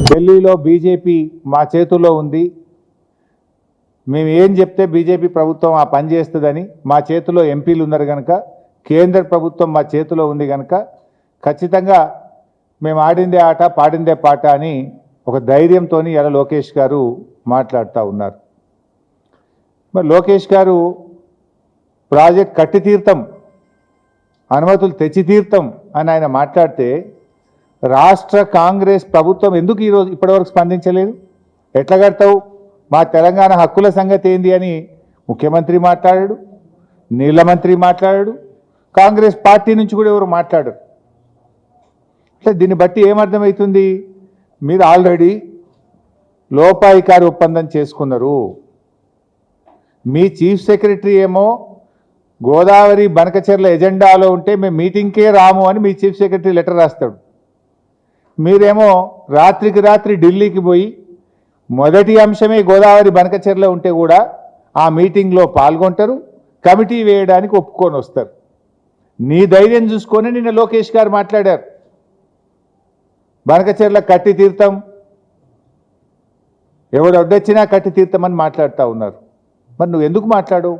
ఢిల్లీలో బీజేపీ మా చేతుల్లో ఉంది, మేము ఏం చెప్తే బీజేపీ ప్రభుత్వం ఆ పని చేస్తుందని, మా చేతిలో ఎంపీలు ఉన్నారు కనుక, కేంద్ర ప్రభుత్వం మా చేతిలో ఉంది కనుక ఖచ్చితంగా మేము ఆడిందే ఆట పాడిందే పాట అని ఒక ధైర్యంతో ఇలా లోకేష్ గారు మాట్లాడుతూ ఉన్నారు. మరి లోకేష్ గారు ప్రాజెక్ట్ కట్టి తీర్థం, అనుమతులు తెచ్చి తీర్థం అని ఆయన మాట్లాడితే రాష్ట్ర కాంగ్రెస్ ప్రభుత్వం ఎందుకు ఇప్పటివరకు స్పందించలేదు? ఎట్లా కడతావు, మా తెలంగాణ హక్కుల సంగతి ఏంది అని ముఖ్యమంత్రి మాట్లాడాడు, నీళ్ళ మంత్రి మాట్లాడాడు, కాంగ్రెస్ పార్టీ నుంచి కూడా ఎవరు మాట్లాడరు. అంటే దీన్ని బట్టి ఏమర్థమవుతుంది? మీరు ఆల్రెడీ లోపాయికారి ఒప్పందం చేసుకున్నారు. మీ చీఫ్ సెక్రటరీ ఏమో గోదావరి బనకచెర్ల ఎజెండాలో ఉంటే మేము మీటింగ్కే రాము అని మీ చీఫ్ సెక్రటరీ లెటర్ రాస్తాడు. మీరేమో రాత్రికి రాత్రి ఢిల్లీకి పోయి మొదటి అంశమే గోదావరి బనకచెర్ల ఉంటే కూడా ఆ మీటింగ్లో పాల్గొంటారు, కమిటీ వేయడానికి ఒప్పుకొని వస్తారు. నీ ధైర్యం చూసుకొని నిన్న లోకేష్ గారు మాట్లాడారు, బనకచెర్ల కట్టి తీర్థం, ఎవడు అడ్డొచ్చినా కట్టి తీర్థమని మాట్లాడుతూ ఉన్నారు. మరి నువ్వు ఎందుకు మాట్లాడు?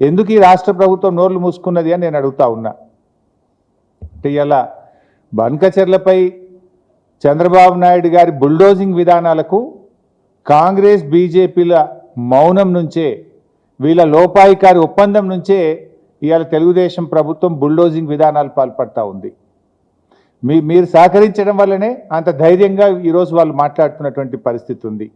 ఎందుకు ఈ రాష్ట్ర ప్రభుత్వం నోర్లు మూసుకున్నది అని నేను అడుగుతా ఉన్నా. అంటే ఇలా బనకచెర్లపై చంద్రబాబు నాయుడు గారి బుల్డోజింగ్ విధానాలకు కాంగ్రెస్ బీజేపీల మౌనం నుంచే, వీళ్ళ లోపాయికారి ఒప్పందం నుంచే ఇవాళ తెలుగుదేశం ప్రభుత్వం బుల్డోజింగ్ విధానాలు పాల్పడతా ఉంది. మీరు సహకరించడం వల్లనే అంత ధైర్యంగా ఈరోజు వాళ్ళు మాట్లాడుతున్నటువంటి పరిస్థితి ఉంది.